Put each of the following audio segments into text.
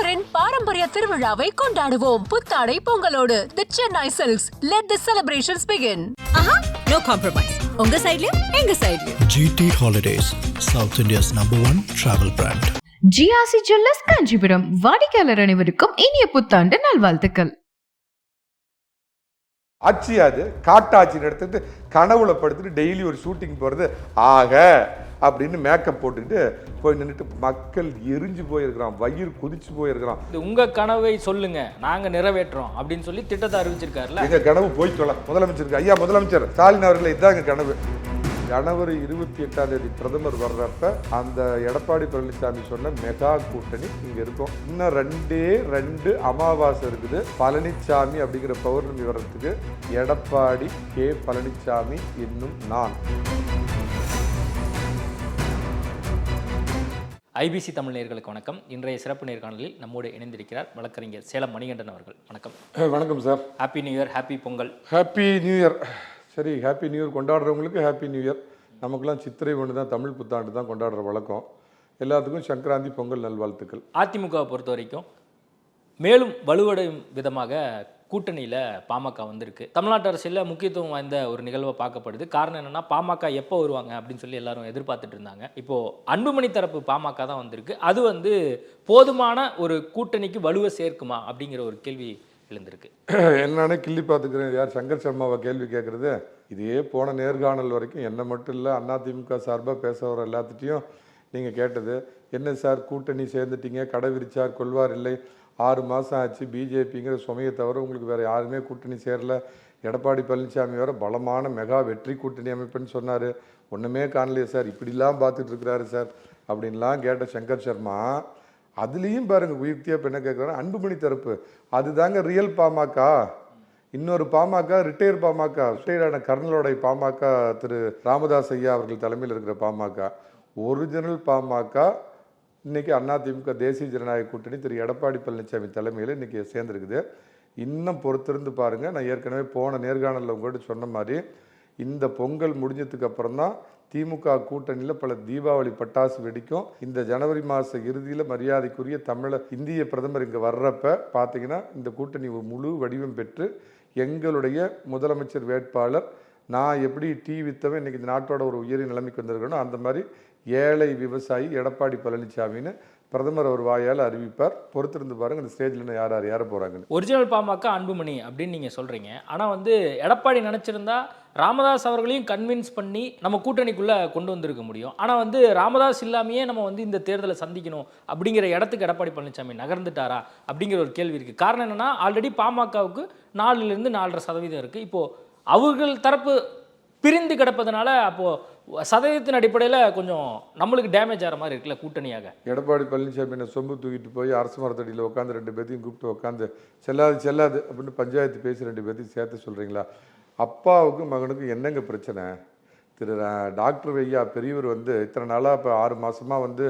தமிழரின் பாரம்பரிய திருவிழாவை கொண்டாடுவோம் புத்தாடை பொங்கலோடு. The Chennai Silks. Let the celebrations begin. No compromise. உங்க சைடுலயும் எங்க சைடுலயும். GT Holidays, South India's #1 travel brand. GRC jewellers Kanchipuram. வாடிக்கையாளர் அனைவருக்கும் இனிய புத்தாண்டு நல்வாழ்த்துக்கள். ஆட்சி அது காட்டாட்சின்னு எடுத்துட்டு கனவுல படுத்துட்டு டெய்லி ஒரு ஷூட்டிங் போகிறது ஆக அப்படின்னு மேக்கப் போட்டுக்கிட்டு போய் நின்றுட்டு மக்கள் எரிஞ்சு போயிருக்கிறான், வயிறு குதிச்சு போயிருக்கிறான். உங்க கனவை சொல்லுங்க, நாங்க நிறைவேற்றோம் அப்படின்னு சொல்லி திட்டத்தை அறிவிச்சிருக்காருல்ல. எங்க கனவு போய் சொல்ல முதலமைச்சருக்கு, ஐயா முதலமைச்சர் ஸ்டாலின் அவர்கள் இதுதான் எங்க கனவு. ஜனவரி 28 பிரதமர் வர்றப்ப அந்த எடப்பாடி பழனிசாமி சொன்ன மெகா கூட்டணி இங்க இருக்கும். இன்னும் 2 அமாவாசை இருக்குது. பழனிசாமி அப்படிங்கிற பௌர்ணமி வர்றதுக்கு எடப்பாடி கே பழனிசாமி இன்னும் நான். ஐபிசி தமிழ் நேயர்களுக்கு வணக்கம். இன்றைய சிறப்பு நேர்காணலில் நம்மோடு இணைந்திருக்கிறார் வழக்கறிஞர் சேலம் மணிகண்டன் அவர்கள். வணக்கம். வணக்கம் sir. Happy new year, happy Pongal. Happy new year. சரி, ஹாப்பி நியூ இயர் கொண்டாடுறவங்களுக்கு ஹாப்பி நியூ இயர். நமக்குலாம் சித்திரை ஒன்று தான், தமிழ் புத்தாண்டு தான் கொண்டாடுற வழக்கம். எல்லாத்துக்கும் சங்கராந்தி பொங்கல் நல்வாழ்த்துக்கள். அதிமுகவை பொறுத்த வரைக்கும் மேலும் வலுவடையும் விதமாக கூட்டணியில் பாமக வந்திருக்கு. தமிழ்நாட்டு அரசியலில் முக்கியத்துவம் வாய்ந்த ஒரு நிகழ்வை பார்க்கப்படுது. காரணம் என்னென்னா, பாமக எப்போ வருவாங்க அப்படின்னு சொல்லி எல்லாரும் எதிர்பார்த்துட்டு இருந்தாங்க. இப்போது அன்புமணி தரப்பு பாமக தான் வந்திருக்கு. அது போதுமான ஒரு கூட்டணிக்கு வலுவை சேர்க்குமா அப்படிங்கிற ஒரு கேள்வி எழுந்திருக்கு. என்னன்னு கிள்ளி பார்த்துக்கிறேன். யார் சங்கர் சர்மாவை கேள்வி கேட்குறது? இதே போன நேர்காணல் வரைக்கும் என்ன மட்டும் இல்லை, அதிமுக சார்பாக பேச வர எல்லாத்துட்டையும் நீங்கள் கேட்டது என்ன சார், கூட்டணி சேர்ந்துட்டீங்க, கடை விரிச்சார் கொள்வார் இல்லை, 6 மாதம் ஆச்சு, பிஜேபிங்கிற சுமையை தவிர உங்களுக்கு வேறு யாருமே கூட்டணி சேரல, எடப்பாடி பழனிசாமி வேறு பலமான மெகா வெற்றி கூட்டணி அமைப்புன்னு சொன்னார், ஒன்றுமே காணலையே சார், இப்படிலாம் பார்த்துட்டு இருக்கிறாரு சார் அப்படின்லாம் கேட்ட சங்கர் சர்மா, அதுலேயும் பாருங்கள் உயுக்தியாக இப்போ என்ன கேட்குறாரு, அன்புமணி தரப்பு அதுதாங்க ரியல் பாமக, இன்னொரு பாமக ரிட்டையர் பாமக, ரிட்டையர்டான கர்னலோடைய பாமக திரு ராமதாஸ் ஐயா அவர்கள் தலைமையில் இருக்கிற பாமக, ஒரிஜினல் பாமக இன்னைக்கு அதிமுக தேசிய ஜனநாயக கூட்டணி திரு எடப்பாடி பழனிசாமி தலைமையில் இன்னைக்கு சேர்ந்துருக்குது. இன்னும் பொறுத்திருந்து பாருங்க. நான் ஏற்கனவே போன நேர்காணலில் உங்கள்கிட்ட சொன்ன மாதிரி இந்த பொங்கல் முடிஞ்சதுக்கு அப்புறம் தான் திமுக கூட்டணியில் பல தீபாவளி பட்டாசு வெடிக்கும். இந்த ஜனவரி மாத இறுதியில் மரியாதைக்குரிய இந்திய பிரதமர் இங்கே வர்றப்ப பார்த்தீங்கன்னா இந்த கூட்டணி முழு வடிவம் பெற்று எங்களுடைய முதலமைச்சர் வேட்பாளர், நான் எப்படி டீ வித்தவன் இன்னைக்கு இந்த நாட்டோட ஒரு உயரிய நிலைமைக்கு வந்திருக்கணும், அந்த மாதிரி ஏழை விவசாயி எடப்பாடி பழனிசாமின்னு பிரதமர் அவர் வாயால் அறிவிப்பார். பொறுத்திருந்து பாருங்க இந்த ஸ்டேஜில் யார் யார போறாங்கன்னு. ஒரிஜினல் பாமக அன்புமணி அப்படின்னு நீங்க சொல்றீங்க. ஆனா எடப்பாடி நினைச்சிருந்தா ராமதாஸ் அவர்களையும் கன்வின்ஸ் பண்ணி நம்ம கூட்டணிக்குள்ள கொண்டு வந்திருக்க முடியும். ஆனா ராமதாஸ் இல்லாமையே நம்ம இந்த தேர்தலை சந்திக்கணும் அப்படிங்கிற இடத்துக்கு எடப்பாடி பழனிசாமி நகர்ந்துட்டாரா அப்படிங்கிற ஒரு கேள்வி இருக்கு. காரணம் என்னன்னா, ஆல்ரெடி பாமகவுக்கு 4% 4.5% இருக்கு. இப்போ அவர்கள் தரப்பு பிரிந்து கிடப்பதனால அப்போ சதவீதத்தின் அடிப்படையில் கொஞ்சம் நம்மளுக்கு டேமேஜ் ஆகிற மாதிரி இருக்குல்ல கூட்டணியாக. எடப்பாடி பழனிசாமி என்ன சொம்பு தூக்கிட்டு போய் அரசு மரத்தடியில் உட்காந்து 2 பேர்த்தையும் கூப்பிட்டு உட்காந்து செல்லாது அப்படின்னு பஞ்சாயத்து பேசி 2 பேர்த்தையும் சேர்த்து சொல்கிறீங்களா? அப்பாவுக்கும் மகனுக்கும் என்னங்க பிரச்சனை? திரு டாக்டர் ஐயா பெரியவர் இத்தனை நாளாக இப்போ 6 மாதமாக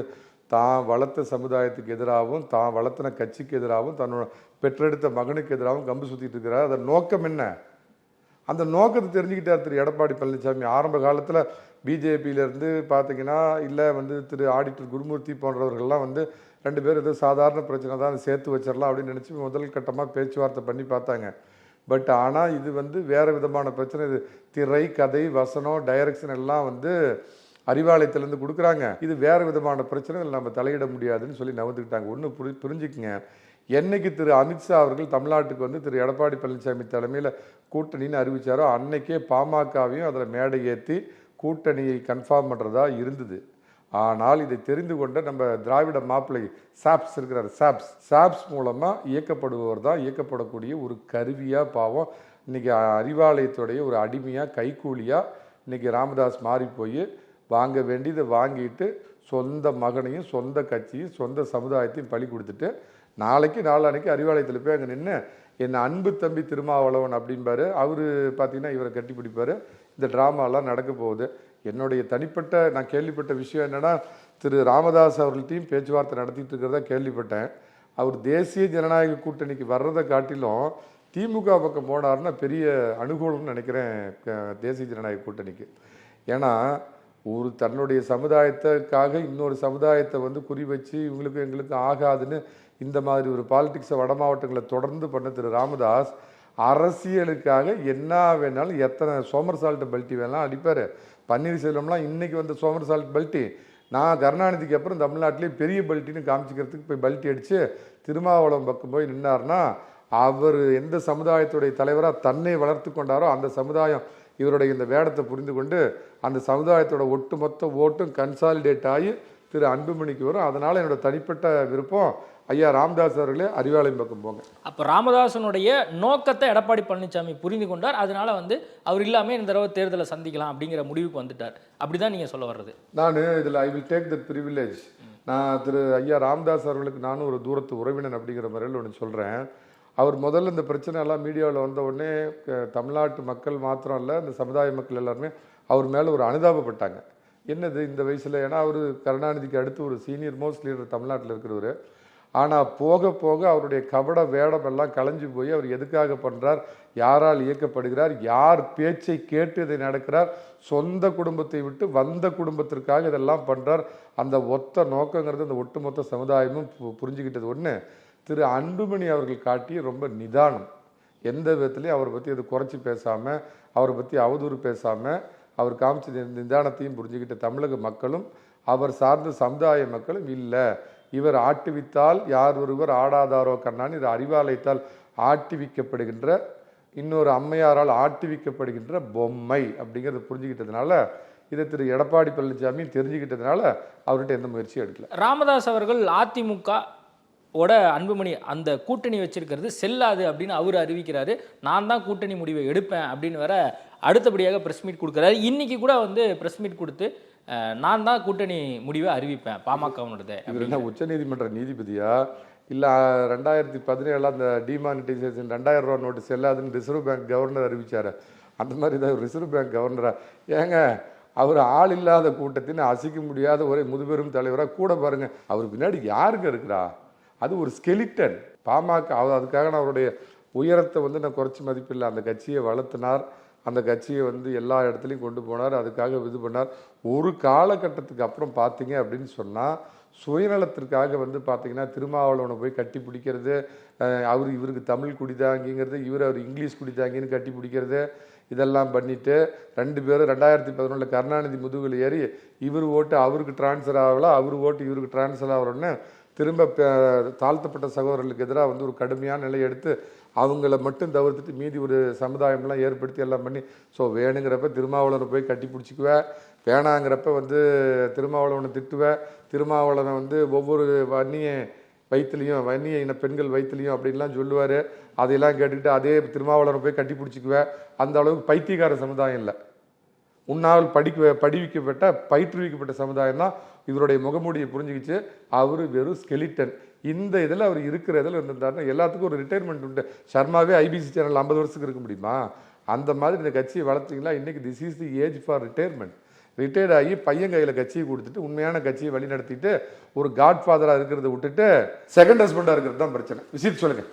தான் வளர்த்த சமுதாயத்துக்கு எதிராகவும் தான் வளர்த்தின கட்சிக்கு எதிராகவும் தன்னோட பெற்றெடுத்த மகனுக்கு எதிராகவும் கம்பு சுற்றிட்டு இருக்கிறார். அதன் நோக்கம் என்ன? அந்த நோக்கத்தை தெரிஞ்சுக்கிட்டார் திரு எடப்பாடி பழனிசாமி. ஆரம்ப காலத்தில் பிஜேபியிலேருந்து பார்த்தீங்கன்னா இல்லை திரு ஆடிட்டர் குருமூர்த்தி போன்றவர்கள்லாம் 2 பேர் ஏதோ சாதாரண பிரச்சனை தான் சேர்த்து வச்சிடலாம் அப்படின்னு நினச்சி முதல் கட்டமாக பேச்சுவார்த்தை பண்ணி பார்த்தாங்க. பட் ஆனால் இது வேறு விதமான பிரச்சனை. இது திரை, கதை, வசனம், டைரக்ஷன் எல்லாம் அறிவாலயத்திலேருந்து கொடுக்குறாங்க. இது வேறு விதமான பிரச்சனை, நம்ம தலையிட முடியாதுன்னு சொல்லி நவந்துக்கிட்டாங்க. ஒன்று புரிஞ்சுக்குங்க, என்னைக்கு திரு அமித்ஷா அவர்கள் தமிழ்நாட்டுக்கு திரு எடப்பாடி பழனிசாமி தலைமையில் கூட்டணின்னு அறிவித்தாரோ அன்னைக்கே பாமகவையும் அதில் மேடை ஏற்றி கூட்டணியை கன்ஃபார்ம் பண்ணுறதா இருந்தது. ஆனால் இதை தெரிந்து கொண்ட நம்ம திராவிட மாப்பிள்ளை சாப்ஸ் இருக்கிறார், சாப்ஸ் மூலமாக இயக்கப்படுபவர் தான் இயக்கப்படக்கூடிய ஒரு கருவியாக பாவம் இன்றைக்கி அறிவாலயத்துடைய ஒரு அடிமையாக கைக்கூலியாக இன்றைக்கி ராமதாஸ் மாறி போய் வாங்க வேண்டியதை வாங்கிட்டு சொந்த மகனையும் சொந்த கட்சியும் சொந்த சமுதாயத்தையும் பலி கொடுத்துட்டு நாளைக்கு அறிவாலயத்தில் போய் அங்கே நின்று என் அன்பு தம்பி திருமாவளவன் அப்படின்பாரு. அவர் பார்த்தீங்கன்னா இவரை கட்டி பிடிப்பார். இந்த ட்ராமாலாம் நடக்க போகுது. என்னுடைய தனிப்பட்ட நான் கேள்விப்பட்ட விஷயம் என்னென்னா, திரு ராமதாஸ் அவர்கள்ட்டையும் பேச்சுவார்த்தை நடத்திட்டு இருக்கிறதா கேள்விப்பட்டேன். அவர் தேசிய ஜனநாயக கூட்டணிக்கு வர்றதை காட்டிலும் திமுக பக்கம் போனார்னா பெரிய அனுகூலம்னு நினைக்கிறேன் தேசிய ஜனநாயக கூட்டணிக்கு. ஏன்னா ஒரு தன்னுடைய சமுதாயத்துக்காக இன்னொரு சமுதாயத்தை குறி வச்சு இவங்களுக்கு எங்களுக்கு ஆகாதுன்னு இந்த மாதிரி ஒரு பாலிடிக்ஸை வட மாவட்டங்களை தொடர்ந்து பண்ண திரு ராமதாஸ் அரசியலுக்காக என்ன வேணாலும் எத்தனை சோமர் சால்ட் பல்ட்டி வேணாலும் அடிப்பார். பன்னீர்செல்வம்லாம் இன்னைக்கு வந்த சோமர் சால்ட் பல்ட்டி நான் கருணாநிதிக்கு அப்புறம் தமிழ்நாட்டிலே பெரிய பல்ட்டின்னு காமிச்சிக்கிறதுக்கு போய் பல்ட்டி அடித்து திருமாவளவன் பக்கம் போய் நின்னார்னா அவர் எந்த சமுதாயத்துடைய தலைவராக தன்னை வளர்த்து கொண்டாரோ அந்த சமுதாயம் இவருடைய இந்த வேடத்தை புரிந்து கொண்டு அந்த சமுதாயத்தோட ஒட்டுமொத்த ஓட்டும் கன்சாலிடேட் ஆகி திரு அன்புமணிக்கு வரும். அதனால் என்னோட தனிப்பட்ட விருப்பம் ஐயா ராமதாஸ் அவர்களே அறிவாலயம் பக்கம் போங்க. அப்போ ராமதாசனுடைய நோக்கத்தை எடப்பாடி பழனிசாமி புரிந்து கொண்டார். அதனால வந்து அவர் இல்லாமல் இந்த தடவை தேர்தலை சந்திக்கலாம் அப்படிங்கிற முடிவுக்கு வந்துட்டார். அப்படிதான் நீங்கள் சொல்ல வர்றது. நான் இதில் I will take that privilege. நான் திரு ஐயா ராமதாஸ் அவர்களுக்கு நானும் ஒரு தூரத்து உறவினன் அப்படிங்கிற முறையில் ஒன்று சொல்கிறேன். அவர் முதல்ல இந்த பிரச்சனை எல்லாம் மீடியாவில் வந்த உடனே தமிழ்நாட்டு மக்கள் மாத்திரம் இல்லை, இந்த சமுதாய மக்கள் எல்லாருமே அவர் மேலே ஒரு அனுதாபப்பட்டாங்க. என்னது இந்த வயசில், ஏன்னா அவர் கருணாநிதிக்கு அடுத்து ஒரு சீனியர் மோஸ்ட் லீடர் தமிழ்நாட்டில் இருக்கிறவர். ஆனால் போக போக அவருடைய கபட வேடம் எல்லாம் களைஞ்சு போய் அவர் எதுக்காக பண்ணுறார், யாரால் இயக்கப்படுகிறார், யார் பேச்சை கேட்டு இதை நடக்கிறார், சொந்த குடும்பத்தை விட்டு வந்த குடும்பத்திற்காக இதெல்லாம் பண்ணுறார். அந்த ஒத்த நோக்கங்கிறது அந்த ஒட்டுமொத்த சமுதாயமும் புரிஞ்சுக்கிட்டது. ஒன்று திரு அன்புமணி அவர்கள் காட்டிய ரொம்ப நிதானம். எந்த விதத்துலையும் அவரை பற்றி அது குறைச்சி பேசாமல், அவரை பற்றி அவதூறு பேசாமல், அவர் காமிச்ச நிதானத்தையும் புரிஞ்சுக்கிட்ட தமிழக மக்களும் அவர் சார்ந்த சமுதாய மக்களும் இல்லை, இவர் ஆட்டுவித்தால் யார் ஒருவர் ஆடாதாரோ கண்ணான், இது அறிவாலயத்தால் ஆட்டுவிக்கப்படுகின்ற இன்னொரு அம்மையாரால் ஆட்டுவிக்கப்படுகின்ற பொம்மை அப்படிங்கிறத புரிஞ்சுக்கிட்டதுனால இதை திரு எடப்பாடி பழனிசாமி தெரிஞ்சுக்கிட்டதுனால அவர்கிட்ட எந்த முயற்சியும் எடுக்கல. ராமதாஸ் அவர்கள் அதிமுக ஓட அன்புமணி அந்த கூட்டணி வச்சிருக்கிறது செல்லாது அப்படின்னு அவர் அறிவிக்கிறாரு. நான் தான் கூட்டணி முடிவை எடுப்பேன் அப்படின்னு வேற அடுத்தபடியாக ப்ரெஸ் மீட் கொடுக்குறாரு. இன்னைக்கு கூட வந்து ப்ரெஸ் மீட் கொடுத்து நான் தான் கூட்டணி முடிவை அறிவிப்பேன் பாமகவுனோடது. இவர் என்ன உச்சநீதிமன்ற நீதிபதியா இல்லை 2017 அந்த டிமானிட்டைசேஷன் 2000 ரூபா நோட்டு செல்லாதுன்னு ரிசர்வ் பேங்க் கவர்னர் அறிவிச்சாரு. அந்த மாதிரி தான் ரிசர்வ் பேங்க் கவர்னரா? ஏங்க அவர் ஆள் இல்லாத கூட்டத்தின் அசைக்க முடியாத ஒரே முதுபெரும் தலைவராக கூட பாருங்க. அவர் பின்னாடி யாருங்க இருக்கிறா? அது ஒரு ஸ்கெலிட்டன் பாமக. அதுக்காக நான் அவருடைய உயரத்தை வந்து நான் குறைச்சி மதிப்பில்லை. அந்த கட்சியை வளர்த்தினார், அந்த கட்சியை வந்து எல்லா இடத்துலையும் கொண்டு போனார், அதுக்காக இது பண்ணார். ஒரு காலகட்டத்துக்கு அப்புறம் பார்த்தீங்க அப்படின்னு சொன்னால் சுயநலத்திற்காக வந்து பார்த்தீங்கன்னா திருமாவளவனை போய் கட்டி பிடிக்கிறது, இவருக்கு தமிழ் குடிதாங்கிங்கிறது, அவர் இங்கிலீஷ் குடிதாங்கின்னு கட்டி பிடிக்கிறது, இதெல்லாம் பண்ணிட்டு 2 பேரும் 2011 கருணாநிதி முதுகில் ஏறி இவர் ஓட்டு அவருக்கு டிரான்ஸ்ஃபர் ஆகலாம், அவர் ஓட்டு இவருக்கு டிரான்ஸ்ஃபர் ஆகணும்னு திரும்ப தாழ்த்தப்பட்ட சகோதரர்களுக்கு எதிராக வந்து ஒரு கடுமையான நிலை எடுத்து அவங்கள மட்டும் தவிர்த்துட்டு மீதி ஒரு சமுதாயம்லாம் ஏற்படுத்தி எல்லாம் பண்ணி ஸோ வேணுங்கிறப்ப திருமாவளவனை போய் கட்டி பிடிச்சிக்குவேன், வேணாங்கிறப்ப வந்து திருமாவளவனை திட்டுவேன், திருமாவளவன் வந்து ஒவ்வொரு வன்னிய இன பெண்கள் வயிற்றுலையும் அப்படின்லாம் சொல்லுவார். அதையெல்லாம் கேட்டுக்கிட்டு அதே திருமாவளவனை போய் கட்டி பிடிச்சிக்குவேன். அந்த அளவுக்கு பைத்தியக்கார சமுதாயம் இல்லை, உன்னால் பயிற்றுவிக்கப்பட்ட சமுதாயம் தான் இவருடைய முகமூடியை புரிஞ்சுக்கிச்சு. அவர் வெறும் ஸ்கெலிட்டன். இந்த இதில் அவர் இருக்கிற இதில் இருந்திருந்தாருன்னா எல்லாத்துக்கும் ஒரு ரிட்டைர்மெண்ட் உண்டு. சர்மாவே ஐபிசி சேனல் 50 வருஷத்துக்கு இருக்க முடியுமா? அந்த மாதிரி இந்த கட்சியை வளர்த்தீங்களா? இன்றைக்கி this is the age for retirement. Retired ஆகி பையன் கையில் கட்சியை கொடுத்துட்டு உண்மையான கட்சியை வழி நடத்திட்டு ஒரு காட்ஃபாதராக இருக்கிறத விட்டுட்டு செகண்ட் ஹஸ்பண்டாக இருக்கிறது தான் பிரச்சனை. விசிட் சொல்லுங்க.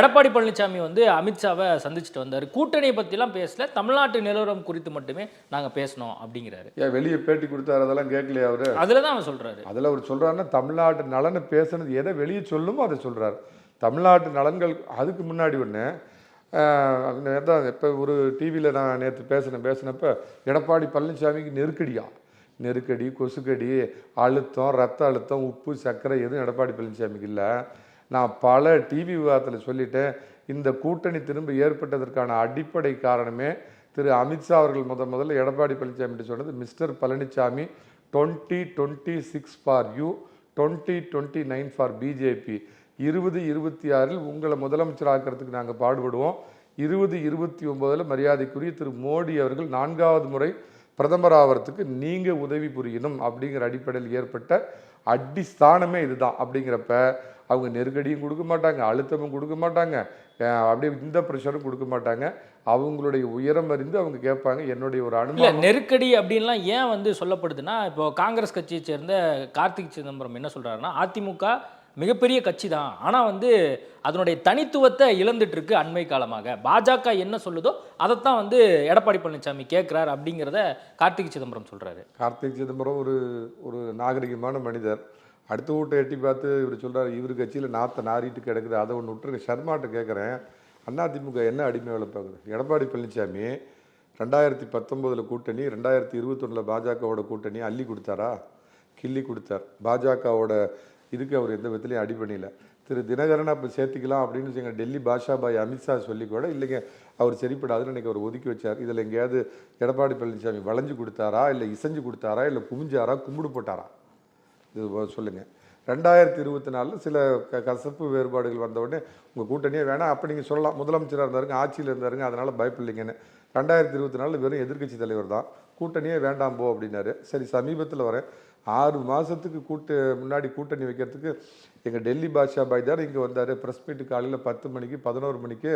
எடப்பாடி பழனிசாமி வந்து அமித்ஷாவை சந்திச்சுட்டு வந்தார். கூட்டணியை பற்றிலாம் பேசல, தமிழ்நாட்டு நிலவரம் குறித்து மட்டுமே நாங்கள் பேசணும் அப்படிங்கிறாரு. வெளியே பேட்டி கொடுத்தாரு, அதெல்லாம் கேட்கலையா அவரு? அதில் தான் அவர் சொல்கிறாரு. அதில் அவர் சொல்கிறாருன்னா தமிழ்நாட்டு நலனை பேசுனது எதை வெளியே சொல்லுமோ அதை சொல்கிறார். தமிழ்நாட்டு நலன்கள் அதுக்கு முன்னாடி ஒன்று தான். இப்போ ஒரு டிவியில் நான் நேற்று பேசினப்போ எடப்பாடி பழனிசாமிக்கு நெருக்கடி, கொசுக்கடி, அழுத்தம், ரத்த அழுத்தம், உப்பு, சர்க்கரை எதுவும் எடப்பாடி பழனிசாமிக்கு இல்லை. நான் பல டிவி விவாதத்தில் சொல்லிட்டேன். இந்த கூட்டணி திரும்ப ஏற்பட்டதற்கான அடிப்படை காரணமே திரு அமித்ஷா அவர்கள் முதல்ல எடப்பாடி பழனிசாமி சொன்னது, mister Palaniswami 2026 for you, 2029 for BJP. 2026 உங்களை முதலமைச்சர் ஆக்கிறதுக்கு நாங்கள் பாடுபடுவோம். 2029 மரியாதைக்குரிய திரு மோடி அவர்கள் 4வது முறை பிரதமர் ஆகிறதுக்கு நீங்கள் உதவி புரியணும் அப்படிங்கிற அடிப்படையில் ஏற்பட்ட அடிஸ்தானமே இதுதான். அப்படிங்கிறப்ப அவங்க நெருக்கடியும் கொடுக்க மாட்டாங்க, அழுத்தமும் கொடுக்க மாட்டாங்க, அப்படியே இந்த ப்ரெஷரும் கொடுக்க மாட்டாங்க. அவங்களுடைய உயரம் அறிந்து அவங்க கேட்பாங்க. என்னுடைய ஒரு அனுபவம் நெருக்கடி அப்படின்லாம் ஏன் வந்து சொல்லப்படுதுன்னா, இப்போ காங்கிரஸ் கட்சியை சேர்ந்த கார்த்திக் சிதம்பரம் என்ன சொல்கிறாருன்னா, அதிமுக மிகப்பெரிய கட்சி தான், ஆனால் வந்து அதனுடைய தனித்துவத்தை இழந்துட்டு இருக்கு அண்மை காலமாக. பாஜக என்ன சொல்லுதோ அதைத்தான் வந்து எடப்பாடி பழனிசாமி கேட்குறாரு அப்படிங்கிறத கார்த்திக் சிதம்பரம் சொல்கிறாரு. கார்த்திக் சிதம்பரம் ஒரு நாகரிகமான மனிதர். அடுத்த வீட்டை எட்டி பார்த்து இவர் சொல்கிறார் இவர் கட்சியில் நாற்ற நாறிட்டு கிடக்குது, அதை ஒன்று விட்டுருங்க. சர்மாட்ட கேட்குறேன், அதிமுக என்ன அடிமை வேலை பார்க்குது? எடப்பாடி பழனிசாமி 2019 கூட்டணி, 2021 பாஜகவோட கூட்டணி அள்ளி கொடுத்தாரா? கிள்ளி கொடுத்தார். பாஜகவோட இதுக்கு அவர் எந்த விதத்துலையும் அடிபணியில். திரு தினகரனை அப்போ சேர்த்துக்கலாம் அப்படின்னு எங்கள் டெல்லி பாஷா பாய் அமித்ஷா சொல்லி கூட இல்லைங்க அவர் சரிப்படாதுன்னு இன்றைக்கி அவர் ஒதுக்கி வச்சார். இதில் எங்கேயாவது எடப்பாடி பழனிசாமி வளைஞ்சு கொடுத்தாரா, இல்லை இசைஞ்சு கொடுத்தாரா, இல்லை குமிஞ்சாரா, கும்பிடு போட்டாரா? இது சொல்லுங்கள். 2024 சில கசப்பு வேறுபாடுகள் வந்தவுடனே உங்கள் கூட்டணியே வேணாம் அப்போ நீங்கள் சொல்லலாம். முதலமைச்சராக இருந்தாருங்க, ஆட்சியில் இருந்தாருங்க, அதனால் பயப்பில்லைங்கன்னு. 2024 வெறும் எதிர்க்கட்சி தலைவர் தான், கூட்டணியே வேண்டாம் போ அப்படின்னாரு. சரி, சமீபத்தில் வரேன் 6 மாதத்துக்கு முன்னாடி கூட்டணி வைக்கிறதுக்கு எங்கள் டெல்லி பாஷா பாய் தான் இங்கே வந்தார். ப்ரெஸ் மீட்டு காலையில் 10 மணிக்கு, 11 மணிக்கு,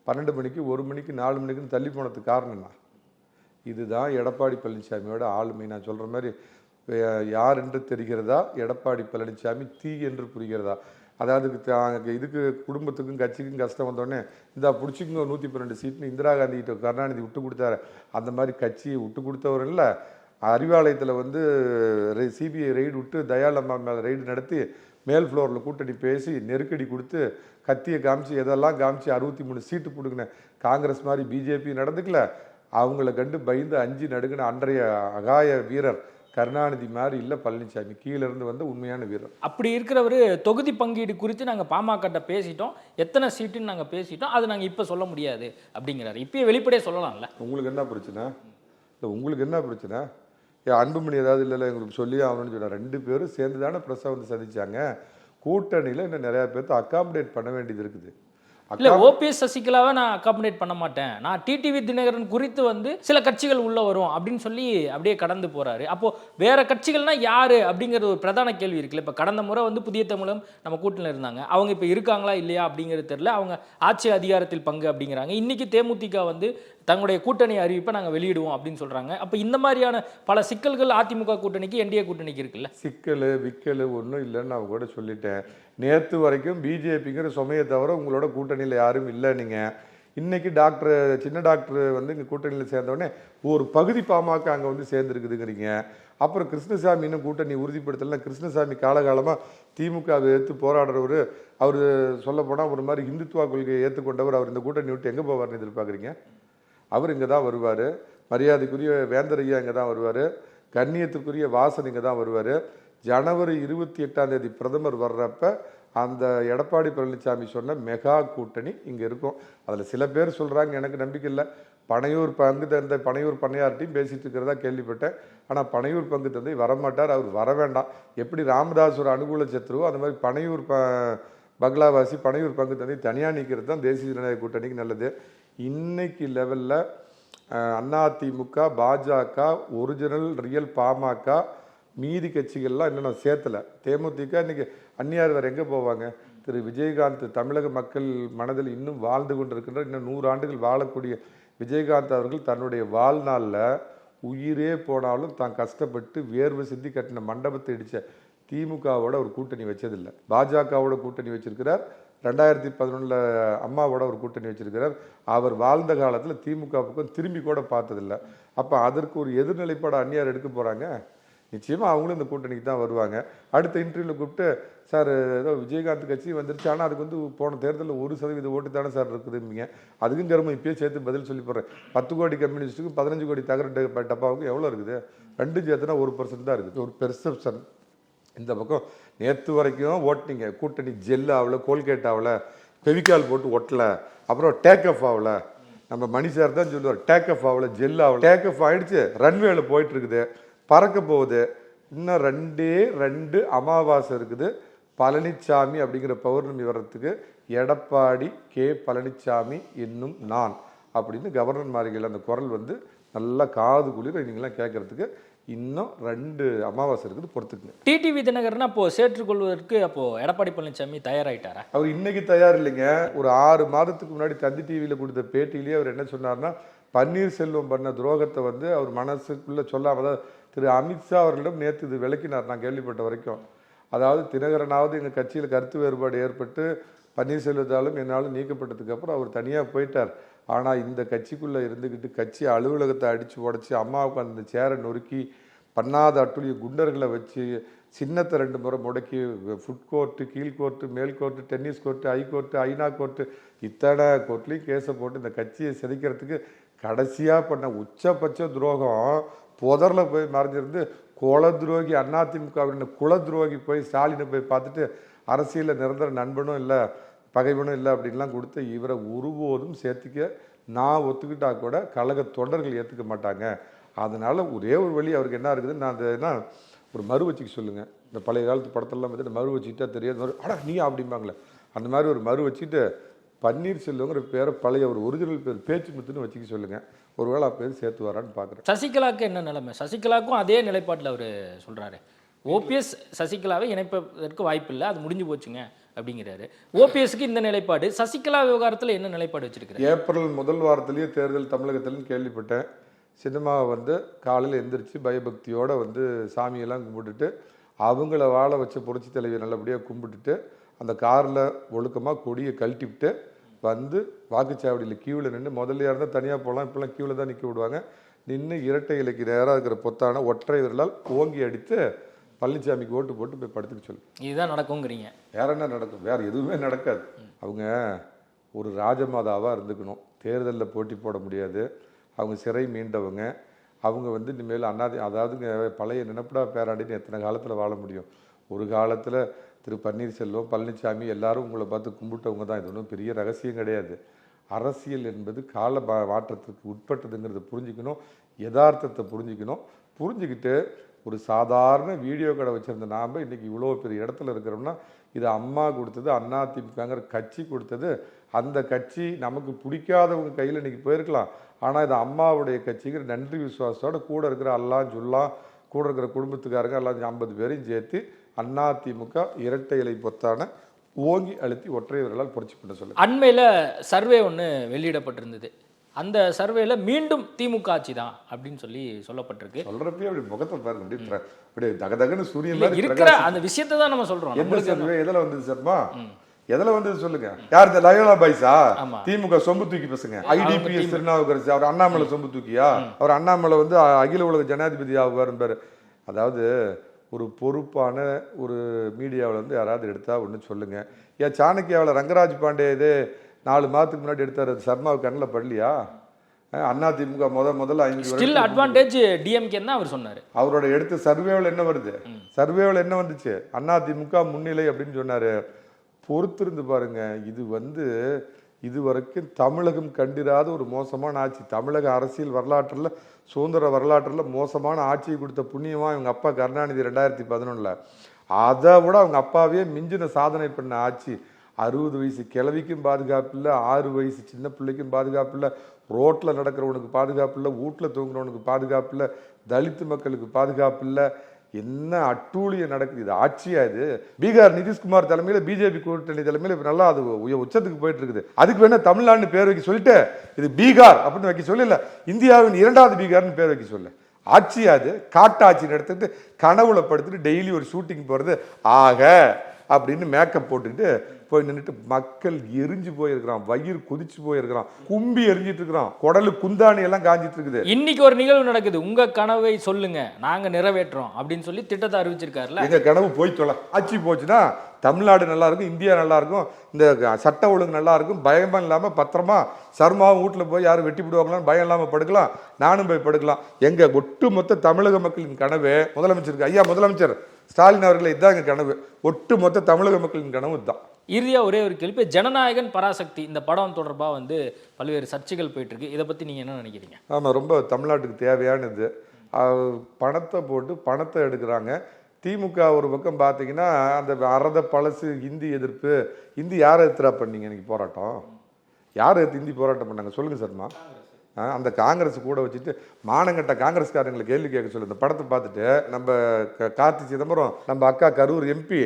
12 மணிக்கு, 1 மணிக்கு, 4 மணிக்குன்னு தள்ளி போனதுக்கு காரணம் என்ன? இதுதான் எடப்பாடி பழனிசாமியோட ஆளுமை. நான் சொல்கிற மாதிரி யார் என்று தெரிகிறதா, எடப்பாடி பழனிசாமி தீ என்று புரிகிறதா? அதாவது இதுக்கு குடும்பத்துக்கும் கட்சிக்கும் கஷ்டம் வந்தோடனே இந்த பிடிச்சிக்குங்க 112 சீட்னு இந்திரா காந்தி கிட்ட கருணாநிதி விட்டு கொடுத்தாரு. அந்த மாதிரி கட்சியை விட்டு கொடுத்தவர் இல்லை. அறிவாலயத்தில் வந்து சிபிஐ ரெய்டு விட்டு தயாளம்மா மேலே ரெய்டு நடத்தி மேல் ஃப்ளோரில் கூட்டணி பேசி நெருக்கடி கொடுத்து கத்தியை காமிச்சு எதெல்லாம் காமிச்சு 63 சீட்டு கொடுக்குன காங்கிரஸ் மாதிரி பிஜேபி நடந்துக்கல. அவங்கள கண்டு பயந்து 5 நடுங்கின அன்றைய அகாய வீரர் கருணாநிதி மாதிரி இல்லை பழனிசாமி, கீழேருந்து வந்து உண்மையான வீரர். அப்படி இருக்கிறவர் தொகுதி பங்கீடு குறித்து நாங்கள் பாமகட்ட பேசிட்டோம், எத்தனை சீட்டுன்னு நாங்கள் பேசிட்டோம், அது நாங்கள் இப்போ சொல்ல முடியாது அப்படிங்கிறாரு. இப்பயே வெளிப்படையே சொல்லலாம்ல. உங்களுக்கு என்ன பிரச்சனை? இல்லை உங்களுக்கு என்ன பிரச்சனை? அன்புமணி ஏதாவது இல்லை எங்களுக்கு சொல்லி ஆகணும்னு சொன்னார். 2 பேரும் சேர்ந்து தானே ப்ரெஸ்ஸை வந்து சந்திச்சாங்க. கூட்டணியில் இன்னும் நிறையா பேர்த்து அக்காமடேட் பண்ண வேண்டியது இருக்குது. இல்லை, ஓபிஎஸ் சசிகலாவை நான் அக்காமடேட் பண்ண மாட்டேன், நான் டிடிவி தினகரன் குறித்து வந்து சில கட்சிகள் உள்ள வரும் அப்படின்னு சொல்லி அப்படியே கடந்து போறாரு. அப்போ வேற கட்சிகள்னா யாரு அப்படிங்கிறது ஒரு பிரதான கேள்வி இருக்குல்ல. இப்போ கடந்த முறை வந்து புதிய தமிழம் நம்ம கூட்டணியில் இருந்தாங்க, அவங்க இப்போ இருக்காங்களா இல்லையா அப்படிங்கிறது தெரியல. அவங்க ஆட்சி அதிகாரத்தில் பங்கு அப்படிங்கிறாங்க. இன்னைக்கு தேமுதிக வந்து தங்களுடைய கூட்டணி அறிவிப்பை நாங்கள் வெளியிடுவோம் அப்படின்னு சொல்றாங்க. அப்போ இந்த மாதிரியான பல சிக்கல்கள் அதிமுக கூட்டணிக்கு என்டிஏ கூட்டணிக்கு இருக்குல்ல. சிக்கல் விக்கல் ஒன்றும் இல்லைன்னு நான் கூட சொல்லிட்டேன். நேற்று வரைக்கும் பிஜேபிங்கிற சுமையை தவிர உங்களோட கூட்டணியில் யாரும் இல்லை. நீங்கள் இன்னைக்கு சின்ன டாக்டர் வந்து இங்கே கூட்டணியில் சேர்ந்தோடனே ஒரு பகுதி பாமக அங்கே வந்து சேர்ந்துருக்குதுங்கிறீங்க. அப்புறம் கிருஷ்ணசாமி இன்னும் கூட்டணி உறுதிப்படுத்தலாம். கிருஷ்ணசாமி காலகாலமாக திமுகவை ஏற்று போராடுறவர், அவர் சொல்ல போனால் ஒரு மாதிரி இந்துத்துவா கொள்கையை ஏற்றுக்கொண்டவர். அவர் இந்த கூட்டணி விட்டு எங்கே போவார்னு எதிர்பார்க்குறீங்க? அவர் இங்கே தான் வருவார். மரியாதைக்குரிய வேந்தரையா இங்கே தான் வருவார். கண்ணியத்துக்குரிய வாசன் இங்கே தான் வருவார். ஜனவரி 28 பிரதமர் வர்றப்ப அந்த எடப்பாடி பழனிசாமி சொன்ன மெகா கூட்டணி இங்கே இருக்கும். அதில் சில பேர் சொல்கிறாங்க, எனக்கு நம்பிக்கை இல்லை, பனையூர் பங்கு தந்தை பனையூர் பண்ணையார்ட்டையும் பேசிகிட்டு இருக்கிறதா கேள்விப்பட்டேன். ஆனால் பனையூர் பங்கு தந்தை வரமாட்டார், அவர் வர வேண்டாம். எப்படி ராமதாஸ் ஒரு அனுகூல சத்துருவோ அந்த மாதிரி பனையூர் பங்களாவாசி பனையூர் பங்கு தந்தை தனியாக நிற்கிறது தான் தேசிய ஜனநாயக கூட்டணிக்கு நல்லது. இன்னைக்கு லெவலில் அதிமுக, பாஜக, ஒரிஜினல் ரியல் பாமக, மீதி கட்சிகள்லாம் இன்னும் நான் சேர்த்தலை. தேமுதிக இன்னைக்கு அந்நியார் வேறு எங்கே போவாங்க? திரு விஜயகாந்த் தமிழக மக்கள் மனதில் இன்னும் வாழ்ந்து கொண்டிருக்கின்ற, இன்னும் 100 ஆண்டுகள் வாழக்கூடிய விஜயகாந்த் அவர்கள் தன்னுடைய வாழ்நாளில் உயிரே போனாலும் தான் கஷ்டப்பட்டு வேர்வை சிந்தி கட்டின மண்டபத்தை இடித்த திமுகவோட ஒரு கூட்டணி வச்சதில்லை. பாஜகவோட கூட்டணி வச்சிருக்கிறார். 2011 அம்மாவோட ஒரு கூட்டணி வச்சிருக்கிறார். அவர் வாழ்ந்த காலத்தில் திமுக பக்கம் திரும்பி கூட பார்த்ததில்லை. அப்போ அதற்கு ஒரு எதிர்நிலைப்பாடு அந்நியார் எடுக்க போகிறாங்க. நிச்சயமாக அவங்களும் இந்த கூட்டணிக்கு தான் வருவாங்க. அடுத்த இன்டர்வியூவில் கூப்பிட்டு, சார் ஏதோ விஜயகாந்த் கட்சி வந்துருச்சு, ஆனால் அதுக்கு வந்து போன தேர்தலில் 1% ஓட்டு தானே சார் இருக்குதுங்க. அதுக்கும் கருமம் இப்பயே சேர்த்து பதில் சொல்லி போடுறேன். 10 கோடி கம்யூனிஸ்ட்டுக்கும் 15 கோடி தகர டப்பாவுக்கும் எவ்வளோ இருக்குது? 2 சேர்த்துனா 1% தான் இருக்குது. ஒரு பெர்செப்ஷன். இந்த பக்கம் நேற்று வரைக்கும் ஓட்டினீங்க, கூட்டணி ஜெல் ஆகல, கோல்கேட் ஆகல, ஃபெவிகால் போட்டு ஒட்டலை, அப்புறம் டேக் ஆஃப் ஆகலை. நம்ம மணி சார் தான் சொல்லுவார், டேக் ஆஃப் ஆகல, ஜெல் ஆகல. டேக் ஆஃப் ஆகிடுச்சு, ரன்வேல போயிட்டு இருக்குது, பறக்க போகுது. இன்னும் 2 அமாவாசை இருக்குது பழனிசாமி அப்படிங்கிற பௌர்ணமி வர்றதுக்கு. எடப்பாடி கே பழனிசாமி என்னும் நான் அப்படின்னு கவர்னர் மாளிகையில் அந்த குரல் வந்து நல்லா காது குளிர நீங்களாம் கேட்கறதுக்கு இன்னும் 2 அமாவாசை இருக்குது, பொறுத்துக்குங்க. டிடிவி தினகரன் அப்போ சேற்றுக்கொள்வதற்கு அப்போ எடப்பாடி பழனிசாமி தயாராயிட்டாரா? அவர் இன்னைக்கு தயார் இல்லைங்க. ஒரு 6 மாதத்துக்கு முன்னாடி தந்தி டிவியில் கொடுத்த பேட்டியிலேயே அவர் என்ன சொன்னார்னா, பன்னீர்செல்வம் பண்ண துரோகத்தை வந்து அவர் மனசுக்குள்ளே சொல்லாம, அதாவது திரு அமித்ஷா அவர்களிடம் நேற்று இது விளக்கினார் நான் கேள்விப்பட்ட வரைக்கும். அதாவது தினகரனாவது எங்கள் கட்சியில் கருத்து வேறுபாடு ஏற்பட்டு பன்னீர்செல்வத்தாலும் என்னாலும் நீக்கப்பட்டதுக்கு அப்புறம் அவர் தனியாக போயிட்டார். ஆனால் இந்த கட்சிக்குள்ளே இருந்துக்கிட்டு கட்சி அலுவலகத்தை அடித்து உடச்சி அம்மாவுக்கு அந்த சேரை நொறுக்கி பண்ணாத அட்டுழிய குண்டர்களை வச்சு சின்னத்தை 2 முறை முடக்கி ஃபுட் கோர்ட்டு, கீழ் கோர்ட்டு, மேல் கோர்ட்டு, டென்னிஸ் கோர்ட்டு, ஐ கோர்ட்டு, ஐநா கோர்ட்டு, இத்தனை கோர்ட்லேயும் கேஸை போட்டு இந்த கட்சியை செதுக்கிறதுக்கு கடைசியாக பண்ண உச்சபட்ச துரோகம் புதரில் போய் மறைஞ்சிருந்து குல துரோகி அதிமுகவின் குல துரோகி போய் ஸ்டாலினை போய் பார்த்துட்டு அரசியலில் நிரந்தர நண்பனும் இல்லை பகைவனும் இல்லை அப்படின்லாம் கொடுத்து இவரை ஒருபோதும் சேர்த்துக்க நான் ஒத்துக்கிட்டா கூட கழக தொண்டர்கள் ஏற்றுக்க மாட்டாங்க. அதனால் ஒரே ஒரு வழி அவருக்கு என்ன இருக்குதுன்னு நான் என்ன ஒரு மறு வச்சுக்க சொல்லுங்கள். இந்த பழைய காலத்து படத்தெல்லாம் வந்து மறு வச்சுக்கிட்டா தெரியாது அடா நீ அப்படிம்பாங்களே அந்த மாதிரி ஒரு மறு வச்சுட்டு பன்னீர்செல்வங்கிற பேரை பழைய ஒரு ஒரிஜினல் பேர் பேச்சு முத்துன்னு வச்சுக்க சொல்லுங்கள். ஒருவேளை பேர் சேர்த்து வரான்னு பார்க்குறேன். சசிகலாவுக்கு என்ன நிலைமை? சசிகலாவுக்கும் அதே நிலைப்பாட்டில் அவர் சொல்கிறாரு. ஓபிஎஸ் சசிகலாவை இணைப்பதற்கு வாய்ப்பு இல்லை, அது முடிஞ்சு போச்சுங்க அப்படிங்கிறாரு. ஓபிஎஸ்க்கு இந்த நிலைப்பாடு, சசிகலா விவகாரத்தில் என்ன நிலைப்பாடு வச்சிருக்காரு? ஏப்ரல் முதல் வாரத்திலேயே தேர்தல் தமிழகத்தில்னு கேள்விப்பட்டேன். சினிமாவை வந்து காலையில் எந்திரிச்சு பயபக்தியோடு வந்து சாமியெல்லாம் கும்பிட்டுட்டு அவங்கள வாழ வச்ச புரட்சி தலைவியை நல்லபடியாக கும்பிட்டுட்டு அந்த காரில் ஒழுக்கமாக கொடியை கழட்டிவிட்டு வந்து வாக்குச்சாவடியில் கியூவில் நின்று முதல்ல இருந்தால் தனியாக போகலாம், இப்போலாம் கியூவில் தான் நிற்க விடுவாங்க. நின்று இரட்டை இலைக்கு நேராக இருக்கிற பொத்தான ஒற்றை விரலால் ஓங்கி அடித்து பழனிசாமிக்கு ஓட்டு போட்டு போய் படுத்துக்க சொல்லு. இதுதான் நடக்குங்கிறீங்க? வேற என்ன நடக்கும்? வேறு எதுவுமே நடக்காது. அவங்க ஒரு ராஜமாதாவாக இருந்துக்கணும். தேர்தலில் போட்டி போட முடியாது. அவங்க சிறை மீண்டவங்க. அவங்க வந்து இனிமேல் அதாவதுங்க பழைய நினைப்படா பேராண்டின்னு எத்தனை காலத்தில் வாழ முடியும்? ஒரு காலத்தில் திரு பன்னீர்செல்வம், பழனிசாமி எல்லாரும் உங்களை பார்த்து கும்பிட்டவங்க தான். இது ஒன்றும் பெரிய ரகசியம் கிடையாது. அரசியல் என்பது கால மாற்றத்துக்கு உட்பட்டதுங்கிறத புரிஞ்சுக்கணும், யதார்த்தத்தை புரிஞ்சுக்கணும். புரிஞ்சுக்கிட்டு ஒரு சாதாரண வீடியோ கடை வச்சுருந்த நாம் இன்றைக்கி இவ்வளோ பெரிய இடத்துல இருக்கிறோம்னா இது அம்மா கொடுத்தது, அதிமுகங்கிற கட்சி கொடுத்தது. அந்த கட்சி நமக்கு பிடிக்காதவங்க கையில் இன்றைக்கி போயிருக்கலாம். ஆனால் இது அம்மாவுடைய கட்சிங்கிற நன்றி விசுவாசத்தோட கூட இருக்கிற எல்லாம் சொல்லலாம், கூட இருக்கிற குடும்பத்துக்காரங்க எல்லாம் 50 பேரையும் சேர்த்து அதிமுக இரட்டை இலை பொத்தான ஓங்கி அழுத்தி ஒற்றையவர்களால் புரட்சி பண்ண சொல்லு. அண்மையில் சர்வே ஒன்று வெளியிடப்பட்டிருந்தது. அந்த சர்வேல மீண்டும் திமுக ஆட்சி தான் அப்படின்னு சொல்லப்பட்டிருக்கு. சொல்றப்பே அப்படி முகத்தை பாருங்க, அப்படி தகதகன்னு சூரியன் மாதிரி இருக்கிற அந்த விஷயத்தை தான் நம்ம சொல்றோம். எந்த சர்வே எதில் வந்தது சர்மா? எதில் வந்தது சொல்லுங்க? யார்? இந்த லயோலா பாய்ஸா? திமுக சொம்பு தூக்கி பசங்க. ஐடிபிஎஸ் திருநாவுக்கரசு அவர் அண்ணாமலை சொம்பு தூக்கியா? அவர் அண்ணாமலை வந்து அகில உலக ஜனாதிபதி ஆகுவார். அதாவது ஒரு பொறுப்பான ஒரு மீடியாவில் வந்து யாராவது எடுத்தா ஒன்று சொல்லுங்க. ஏன் சாணக்கியாவில் ரங்கராஜ் பாண்டே இதே 4 மாதத்துக்கு முன்னாடி எடுத்தார், சர்மாவுக்கு கண்ணில் படலையா? அதிமுக முதல்ல 5 அட்வான்டேஜ் டிஎம்கே தான் அவர் சொன்னார். அவரோட எடுத்த சர்வேவில் என்ன வருது? சர்வேவில் என்ன வந்துச்சு? அதிமுக முன்னிலை அப்படின்னு சொன்னார். பொறுத்திருந்து பாருங்க. இது வந்து இதுவரைக்கும் தமிழகம் கண்டிராத ஒரு மோசமான ஆட்சி. தமிழக அரசியல் வரலாற்றில், சுதந்திர வரலாற்றில் மோசமான ஆட்சியை கொடுத்த புண்ணியமாக இவங்க அப்பா கருணாநிதி 2011. அதை விட அவங்க அப்பாவே மிஞ்சின சாதனை பண்ண ஆட்சி. 60 வயசு கிழவிக்கும் பாதுகாப்பு இல்லை, 6 வயசு சின்ன பிள்ளைக்கும் பாதுகாப்பு இல்லை, ரோட்டில் நடக்கிறவனுக்கு பாதுகாப்பு இல்லை, வீட்டில் தூங்குறவனுக்கு பாதுகாப்பு இல்லை, தலித்து மக்களுக்கு பாதுகாப்பு இல்லை. என்ன அட்டூழியம் நடக்குது? இது ஆட்சியா? இது பீகார் நிதிஷ்குமார் தலைமையில் பிஜேபி கூட்டணி தலைமையில் நல்லா அது உச்சத்துக்கு போயிட்டு இருக்குது. அதுக்கு வேணா தமிழ்நாடுன்னு பேர் வைக்க சொல்லிட்டு இது பீகார் அப்படின்னு வைக்க சொல்லல, இந்தியாவின் 2வது பீகார்னு பேர் வைக்க சொல்ல. ஆட்சியா? அது காட்டாட்சி நடத்திட்டு கனவுல படுத்துட்டு டெய்லி ஒரு ஷூட்டிங் போறது ஆக அப்படின்னு மேக்கப் போட்டுக்கிட்டு போய் நின்றுட்டு மக்கள் எரிஞ்சு போயிருக்கிறான், வயிறு கொதிச்சு போயிருக்கிறான், கும்பி எரிஞ்சிட்டு இருக்கிறான், குடலு குந்தாணி எல்லாம் காஞ்சிட்டு இருக்குது. இன்னைக்கு ஒரு நிகழ்வு நடக்குது, உங்க கனவை சொல்லுங்க நாங்க நிறைவேற்றோம் அப்படின்னு சொல்லி திட்டத்தை அறிவிச்சிருக்காருல. எங்க கனவு போய் சொல்ல ஆட்சி போச்சுன்னா தமிழ்நாடு நல்லா இருக்கும், இந்தியா நல்லா இருக்கும், இந்த சட்ட ஒழுங்கு நல்லா இருக்கும், பயமா இல்லாம பத்திரமா சர்மாவும் வீட்டில் போய் யாரும் வெட்டி விடுவாங்களான்னு பயம் இல்லாம படுக்கலாம், நானும் போய் படுக்கலாம். எங்க ஒட்டுமொத்த தமிழக மக்களின் கனவு முதலமைச்சருக்கு, ஐயா முதலமைச்சர் ஸ்டாலின் அவர்களை இதுதான் எங்க கனவு. ஒட்டுமொத்த தமிழக மக்களின் கனவு இதுதான். இறுதியா ஒரே ஒரு கேள்வி, ஜனநாயகன் பராசக்தி இந்த படம் தொடர்பா வந்து பல்வேறு சர்ச்சைகள் போயிட்டு இருக்கு, இதை பத்தி நீங்க என்ன நினைக்கிறீங்க? ஆமா, ரொம்ப தமிழ்நாட்டுக்கு தேவையானது. பணத்தை போட்டு பணத்தை எடுக்கிறாங்க. திமுக ஒரு பக்கம் பார்த்தீங்கன்னா அந்த அறத பழசு ஹிந்தி எதிர்ப்பு. ஹிந்தி யாரை எதிர்த்தா பண்ணீங்க இன்னைக்கு போராட்டம்? யார் எடுத்து ஹிந்தி போராட்டம் பண்ணாங்க சொல்லுங்க சர்மா? அந்த காங்கிரஸ் கூட வச்சுட்டு மானங்கட்ட காங்கிரஸ்காரங்களை கேள்வி கேட்க சொல்லு. இந்த படத்தை பார்த்துட்டு நம்ம கார்த்தி சிதம்பரம், நம்ம அக்கா கரூர் எம்பி,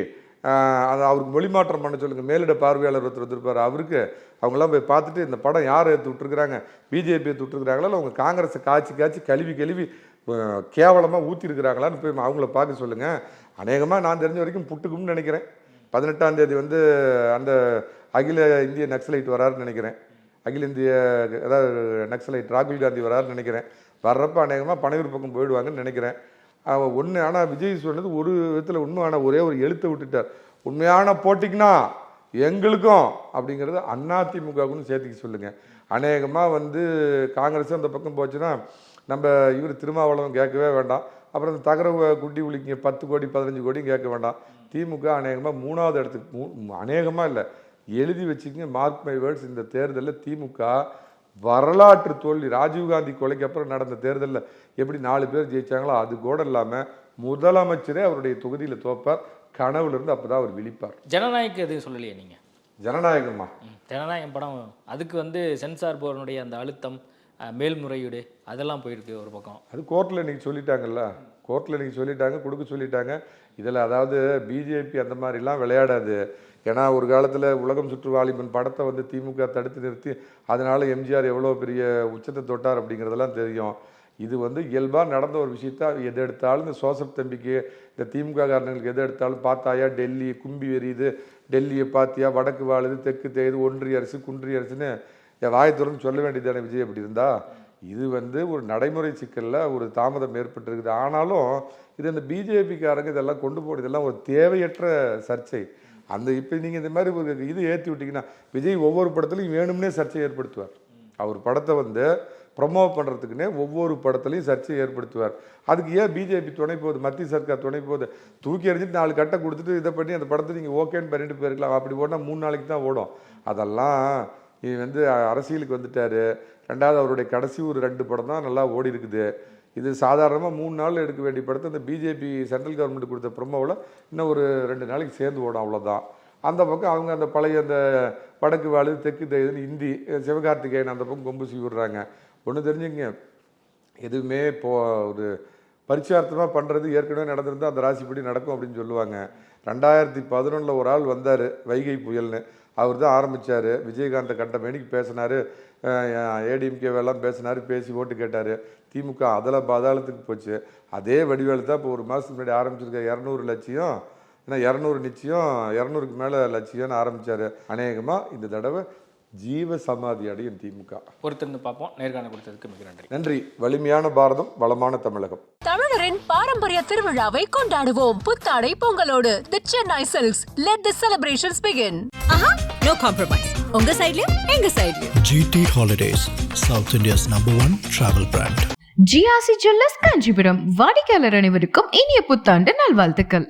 அவருக்கு மொழி மாற்றம் பண்ண சொல்லுங்க. மேலிட பார்வையாளர் ஒருத்தர் இருப்பார், அவருக்கு அவங்களாம் போய் பார்த்துட்டு இந்த படம் யார் எடுத்து விட்டுருக்குறாங்க, பிஜேபி எடுத்து விட்டுருக்குறாங்களா இல்லை அவங்க காங்கிரஸை காய்ச்சி கழுவி கேவலமாக ஊற்றிருக்கிறாங்களான்னு போய் அவங்கள பார்க்க சொல்லுங்கள். அநேகமாக நான் தெரிஞ்ச வரைக்கும் புட்டுக்கும்னு நினைக்கிறேன். 18ஆம் தேதி வந்து அந்த அகில இந்திய நக்சலைட் வராருன்னு நினைக்கிறேன். அகில இந்திய அதாவது நக்சலைட் ராகுல் காந்தி வராருன்னு நினைக்கிறேன். வர்றப்ப அநேகமாக பனையூர் பக்கம் போயிடுவாங்கன்னு நினைக்கிறேன். ஒன்று. ஆனால் விஜய் சொன்னது ஒரு விதத்தில் உண்மை. ஆனால் ஒரே ஒரு எழுத்தை விட்டுட்டார். உண்மையான போட்டிக்குன்னா எங்களுக்கும் அப்படிங்கிறது அதிமுகவுக்குன்னு சேர்த்துக்க சொல்லுங்கள். அநேகமாக வந்து காங்கிரஸ் அந்த பக்கம் போச்சுன்னா நம்ம இவர் திருமாவளவன் கேட்கவே வேண்டாம். அப்புறம் இந்த தகர குட்டி உளிக்கிங்க 10 கோடி 15 கோடியும் கேட்க வேண்டாம். திமுக அநேகமாக 3வது இடத்துக்கு அநேகமாக இல்லை, எழுதி வச்சுக்கிங்க, மார்க் மை வேர்ட்ஸ், இந்த தேர்தலில் திமுக வரலாற்று தோல்வி. ராஜீவ்காந்தி கொலைக்கு அப்புறம் நடந்த தேர்தலில் எப்படி 4 பேர் ஜெயிச்சாங்களோ அது கூட இல்லாமல் முதலமைச்சரே அவருடைய தொகுதியில் தோப்பார். கனவுலேருந்து அப்போ தான் அவர் விழிப்பார். ஜனநாயகம் எதுவும் சொல்லலையே நீங்கள்? ஜனநாயகமா? ஜனநாயகம் படம் அதுக்கு வந்து சென்சார் போர்டுடைய அந்த அழுத்தம், மேல்முறையீடு அதெல்லாம் போயிருக்கு ஒரு பக்கம். அது கோர்ட்டில் இன்றைக்கி சொல்லிட்டாங்கல்ல, கோர்ட்டில் இன்றைக்கி சொல்லிட்டாங்க, கொடுக்க சொல்லிட்டாங்க. இதில் அதாவது பிஜேபி அந்த மாதிரிலாம் விளையாடாது. ஏன்னா ஒரு காலத்தில் உலகம் சுற்று வாலிபன் படத்தை வந்து திமுக தடுத்து நிறுத்தி அதனால் எம்ஜிஆர் எவ்வளோ பெரிய உச்சத்தை தொட்டார் அப்படிங்கிறதெல்லாம் தெரியும். இது வந்து இயல்பாக நடந்த ஒரு விஷயத்த எது எடுத்தாலும் இந்த சோசப் தம்பிக்கு, இந்த திமுக காரணங்களுக்கு எது எடுத்தாலும் பார்த்தாயா டெல்லி கும்பி வெறியுது, டெல்லியை பார்த்தியா வடக்கு வாழுது, தெற்கு தேயுது, ஒன்றிய அரசு குன்றிய அரசுன்னு வாயத்துறன்னு சொல்ல வேண்டியதானே விஜய். அப்படி இருந்தா இது வந்து ஒரு நடைமுறை சிக்கலில் ஒரு தாமதம் ஏற்பட்டிருக்குது. ஆனாலும் இது இந்த பிஜேபிக்காரங்க இதெல்லாம் கொண்டு போகிறது இதெல்லாம் ஒரு தேவையற்ற சர்ச்சை. அந்த இப்போ நீங்கள் இந்த மாதிரி ஒரு இது ஏற்றி விட்டிங்கன்னா விஜய் ஒவ்வொரு படத்துலையும் வேணும்னே சர்ச்சை ஏற்படுத்துவார். அவர் படத்தை வந்து ப்ரொமோட் பண்ணுறதுக்குன்னே ஒவ்வொரு படத்துலையும் சர்ச்சையை ஏற்படுத்துவார். அதுக்கு ஏன் பிஜேபி துணை போகுது, மத்திய சர்க்கார் துணை போகுது? தூக்கி எறிஞ்சிட்டு 4 கட்டை கொடுத்துட்டு இதை பண்ணி அந்த படத்தை நீங்கள் ஓகேன்னு பண்ணிட்டு போயிருக்கலாம். அப்படி ஓடினா 3 நாளைக்கு தான் ஓடும். அதெல்லாம் இது வந்து அரசியலுக்கு வந்துட்டார். 2வது அவருடைய கடைசி ஒரு 2 படம் தான் நல்லா ஓடி இருக்குது. இது சாதாரணமாக 3 நாள் எடுக்க வேண்டிய படத்தை இந்த பிஜேபி சென்ட்ரல் கவர்மெண்ட் கொடுத்த ப்ரொமோவில் இன்னும் ஒரு 2 நாளைக்கு சேர்ந்து ஓடும், அவ்வளோதான். அந்த பக்கம் அவங்க அந்த பழைய அந்த வடக்கு வாழு தெற்கு தேயுதுன்னு ஹிந்தி சிவகார்த்திகேயன் அந்த பக்கம் கொம்பு சீவி விடுறாங்க. ஒன்று தெரிஞ்சுங்க, எதுவுமே ஒரு பரிச்சார்த்தமாக பண்ணுறது ஏற்கனவே நடந்திருந்தால் அந்த ராசிப்படி நடக்கும் அப்படின்னு சொல்லுவாங்க. 2011 ஒரு ஆள் வந்தார், வைகை புயல்னு. அவர் தான் ஆரம்பித்தார். விஜயகாந்தை கண்ட மேனிக்கு பேசினார், ஏடிஎம்கேவெல்லாம் பேசினார், பேசி ஓட்டு கேட்டார். திமுக அதில் பாதாளத்துக்கு போச்சு. அதே வடிவேலு தான் இப்போ ஒரு மாதத்துக்கு முன்னாடி ஆரம்பிச்சிருக்க 200 லட்சியம், ஏன்னா 200 நிச்சயம், 200க்கு மேலே லட்சியம்னு ஆரம்பித்தார். அநேகமாக இந்த தடவை ஜீவ சமாதி அடையும் திமுக. பொறுத்திருந்து பார்ப்போம். நேர்காணல் கொடுத்ததுக்கு மிக நன்றி. நன்றி. வலிமையான பாரதம், வளமான தமிழகம். தமிழரின் பாரம்பரிய திருவிழாவை கொண்டாடுவோம் புத்தாடை பொங்கலோடு. The Chennai silks. Let the celebrations begin. No compromise. உங்க சைடுலயும் எங்க சைடுலயும். GT Holidays, South India's #1 travel brand. GRC jewellers Kanchipuram வாடிக்கையாளர் அனைவருக்கும் இனிய புத்தாண்டு நல்வாழ்த்துக்கள்.